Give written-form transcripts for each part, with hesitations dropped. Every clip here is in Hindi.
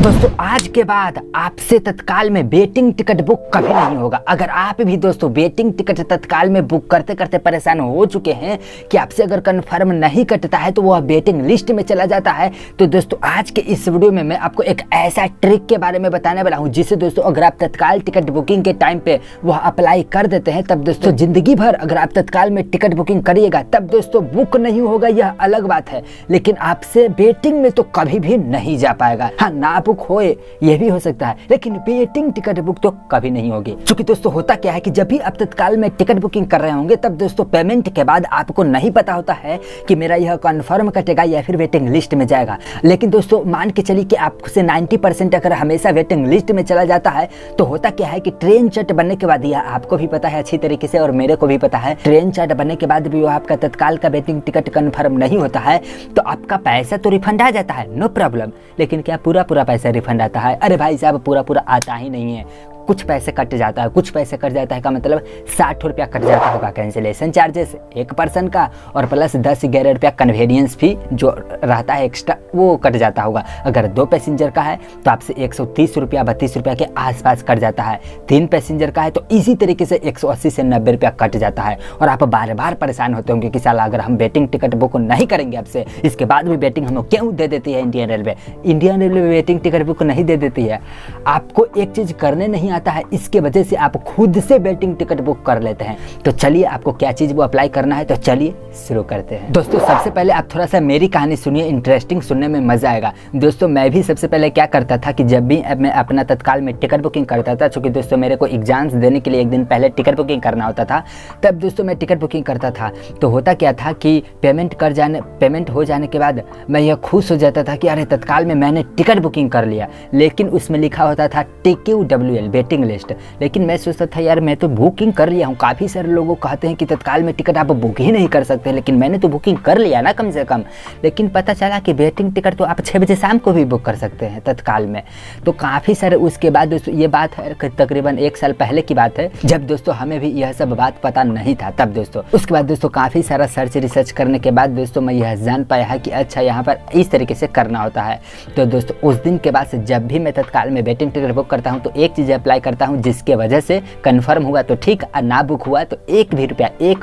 दोस्तों आज के बाद आपसे तत्काल में वेटिंग टिकट बुक कभी नहीं होगा। अगर आप भी दोस्तों वेटिंग टिकट तत्काल में बुक करते करते परेशान हो चुके हैं कि आपसे अगर कंफर्म नहीं कटता है तो वह वेटिंग लिस्ट में चला जाता है, तो दोस्तों आज के इस वीडियो में मैं आपको एक ऐसा ट्रिक के बारे में बताने वाला हूं जिससे दोस्तों अगर आप तत्काल टिकट बुकिंग के टाइम पे वह अप्लाई कर देते हैं तब दोस्तों जिंदगी भर अगर आप तत्काल में टिकट बुकिंग करिएगा तब दोस्तों बुक नहीं होगा, यह अलग बात है, लेकिन आपसे वेटिंग में तो कभी भी नहीं जा पाएगा। हाँ, ना बुक होए यह भी हो सकता है, लेकिन वेटिंग टिकट बुक तो कभी नहीं होगी। क्योंकि दोस्तों होता क्या है कि जब भी आप तत्काल में टिकट बुकिंग कर रहे होंगे तब दोस्तों पेमेंट के बाद आपको नहीं पता होता है कि मेरा यह कंफर्म कटेगा या फिर वेटिंग लिस्ट में जाएगा। लेकिन दोस्तों मान के चलिए कि आपसे 90% अगर हमेशा वेटिंग लिस्ट में चला जाता है तो होता क्या है कि ट्रेन चार्ट बनने के बाद, यह आपको भी पता है अच्छी तरीके से और मेरे को भी पता है, ट्रेन चार्ट बनने के बाद भी वो आपका तत्काल का वेटिंग टिकट कंफर्म नहीं होता है तो आपका पैसा तो रिफंड आ जाता है, नो प्रॉब्लम, लेकिन क्या पूरा पैसा रिफंड आता है? अरे भाई साहब पूरा आता ही नहीं है, कुछ पैसे कट जाता है, कुछ पैसे कट जाता है का मतलब 60 रुपया कट जाता होगा कैंसिलेशन चार्जेस एक पर्सन का, और प्लस 10-11 रुपया कन्वीनियंस फी जो रहता है एक्स्ट्रा वो कट जाता होगा। अगर 2 पैसेंजर का है तो आपसे 130 रुपया 32 रुपया के आसपास कट जाता है, 3 पैसेंजर का है तो इसी तरीके से 180 से 90 रुपया कट जाता है। और आप बार बार परेशान होते होंगे कि साला अगर हम वेटिंग टिकट बुक नहीं करेंगे आपसे, इसके बाद भी वेटिंग हमें क्यों दे देती है Indian railway waiting ticket book नहीं दे देती है। आपको एक चीज करने नहीं आता है, इसके वजह से आप खुद से वेटिंग टिकट बुक कर लेते हैं। तो चलिए आपको क्या चीज वो अप्लाई करना है, तो चलिए शुरू करते हैं। दोस्तों सबसे पहले आप थोड़ा सा मेरी कहानी सुनिए, इंटरेस्टिंग सुनने में मजा आएगा। दोस्तों मैं भी सबसे पहले क्या करता था कि जब भी मैं अपना तत्काल में टिकट बुकिंग करता था, चूंकि दोस्तों मेरे को एग्जाम्स देने के लिए एक दिन पहले टिकट बुकिंग करना होता था, तब दोस्तों मैं टिकट बुकिंग करता था तो होता क्या था कि पेमेंट हो जाने के बाद मैं यह खुश हो जाता था कि अरे तत्काल में मैंने टिकट बुकिंग कर लिया, लेकिन उसमें लिखा होता था TQWL वेटिंग लिस्ट। लेकिन मैं सोचता था यार मैं तो बुकिंग कर लिया हूँ, काफ़ी सारे लोगों कहते हैं कि तत्काल में टिकट आप बुक ही नहीं कर सकते, लेकिन मैंने तो बुकिंग कर लिया ना कम से कम। लेकिन पता चला कि वेटिंग टिकट तो आप 6 बजे शाम को भी बुक कर सकते हैं तत्काल में। तो काफ़ी सारे उसके बाद दोस्तों ये बात है तकरीबन 1 साल पहले की बात है, जब दोस्तों हमें भी यह सब बात पता नहीं था तब दोस्तों। उसके बाद दोस्तों काफ़ी सारा रिसर्च करने के बाद दोस्तों मैं यह जान पाया है कि अच्छा यहाँ पर इस तरीके से करना होता है। तो दोस्तों उस दिन के बाद से जब भी मैं तत्काल में वेटिंग टिकट बुक करता हूँ तो एक चीज़ अप्लाई करता हूँ जिसके वजह से कंफर्म हुआ तो ठीक, और ना बुक हुआ तो एक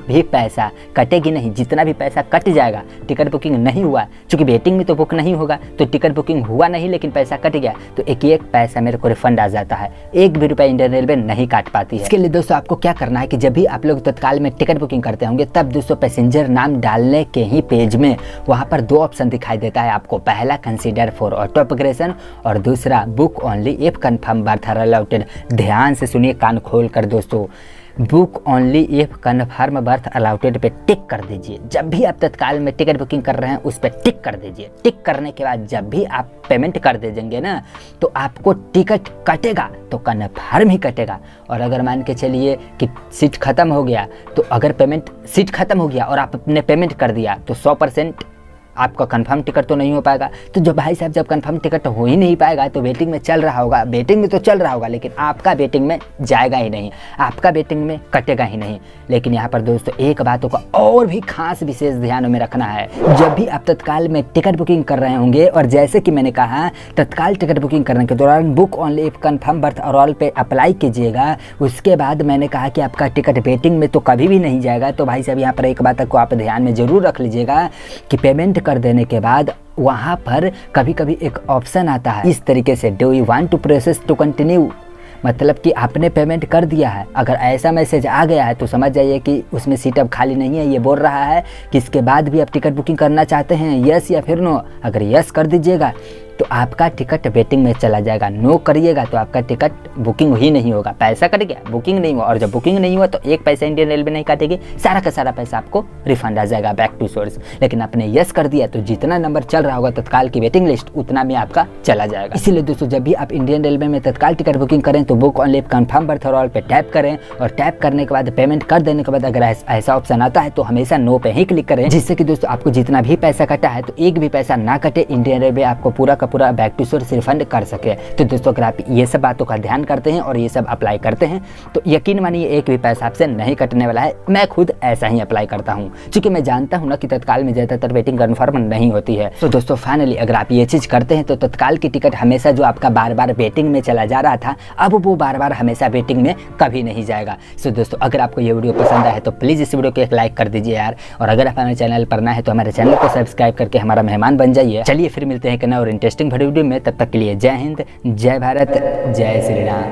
भी पैसा कटेगी नहीं। जितना भी पैसा कट जाएगा, टिकट बुकिंग नहीं हुआ, चूंकि वेटिंग में तो बुक नहीं होगा तो टिकट बुकिंग हुआ नहीं लेकिन पैसा कट गया तो एक पैसा मेरे को रिफंड आ जाता है, एक भी रुपया इंडियन रेलवे नहीं काट पाती है। इसके लिए दोस्तों आपको क्या करना है कि जब भी आप लोग तत्काल में टिकट बुकिंग करते होंगे तब दोस्तों पैसेंजर नाम डालने के ही पेज में वहाँ पर 2 ऑप्शन दिखाई देता है आपको। पहला कंसीडर फॉर ऑटो अपग्रेडेशन और दूसरा book only if confirm birth allotted. ध्यान से सुनिए कान खोल कर दोस्तों, book only if confirm birth allotted पे टिक कर दीजिए। जब भी आप तत्काल में टिकट बुकिंग कर रहे हैं उस पर टिक कर दीजिए। टिक करने के बाद जब भी आप पेमेंट कर दीजिएंगे ना तो आपको टिकट कटेगा तो कन्फर्म ही कटेगा। और अगर मान के चलिए कि सीट खत्म हो गया तो अगर सीट खत्म हो गया और आपने पेमेंट कर दिया तो 100% आपका कंफर्म टिकट तो नहीं हो पाएगा। तो जो भाई साहब जब कंफर्म टिकट हो ही नहीं पाएगा तो वेटिंग में चल रहा होगा, वेटिंग में तो चल रहा होगा लेकिन आपका वेटिंग में जाएगा ही नहीं, आपका वेटिंग में कटेगा ही नहीं। लेकिन यहाँ पर दोस्तों एक बातों का और भी खास विशेष ध्यान में रखना है, जब भी आप तत्काल में टिकट बुकिंग कर रहे होंगे और जैसे कि मैंने कहा तत्काल टिकट बुकिंग करने के दौरान book only if confirm birth all पे अप्लाई कीजिएगा। उसके बाद मैंने कहा कि आपका टिकट वेटिंग में तो कभी भी नहीं जाएगा। तो भाई साहब यहाँ पर एक बात को आप ध्यान में जरूर रख लीजिएगा कि पेमेंट कर देने के बाद वहाँ पर कभी कभी एक ऑप्शन आता है इस तरीके से, do you want to process to continue, मतलब कि आपने पेमेंट कर दिया है। अगर ऐसा मैसेज आ गया है तो समझ जाइए कि उसमें सीट अब खाली नहीं है। ये बोल रहा है कि इसके बाद भी आप टिकट बुकिंग करना चाहते हैं, यस या फिर नो। अगर यस कर दीजिएगा तो आपका टिकट वेटिंग में चला जाएगा, नो करिएगा तो आपका टिकट बुकिंग ही नहीं होगा, पैसा कट गया, बुकिंग नहीं हुआ। और जब बुकिंग नहीं हुआ तो एक पैसा इंडियन रेलवे नहीं काटेगी, सारा का सारा पैसा आपको रिफंड आ जाएगा बैक टू सोर्स। लेकिन आपने यस कर दिया तो जितना नंबर चल रहा होगा तत्काल की वेटिंग लिस्ट उतना में आपका चला जाएगा। इसीलिए दोस्तों जब भी आप इंडियन रेलवे में तत्काल टिकट बुकिंग करें तो book only confirm birth all पे टैप करें और टैप करने के बाद पेमेंट कर देने के बाद अगर ऐसा ऑप्शन आता है तो हमेशा नो पे ही क्लिक करें, जिससे कि दोस्तों आपको जितना भी पैसा कटा है तो एक भी पैसा ना कटे। इंडियन रेलवे आपको पूरा का पूरा बैक टू सोर्स रिफंड कर सके। तो दोस्तों अगर आप ये सब बातों का ध्यान करते हैं और ये सब अप्लाई करते हैं तो यकीन मानिए एक भी पैसा आपसे नहीं कटने वाला है। मैं खुद ऐसा ही अप्लाई करता हूँ, क्योंकि मैं जानता हूँ ना कि तत्काल में ज़्यादातर वेटिंग कन्फर्म नहीं होती है। तो दोस्तों फाइनली अगर आप ये चीज़ करते हैं तो तत्काल की टिकट हमेशा जो आपका बार बार वेटिंग में चला जा रहा था, अब वो बार बार हमेशा वेटिंग में कभी नहीं जाएगा। सो दोस्तों अगर आपको ये वीडियो पसंद आए तो प्लीज़ इस वीडियो को एक लाइक कर दीजिए यार, और अगर आप हमारे चैनल पर नए हैं तो हमारे चैनल को सब्सक्राइब करके हमारा मेहमान बन जाइए। चलिए फिर मिलते हैं एक नए और इंटरेस्टिंग वीडियो में, तब तक के लिए जय हिंद, जय भारत, जय श्री राम।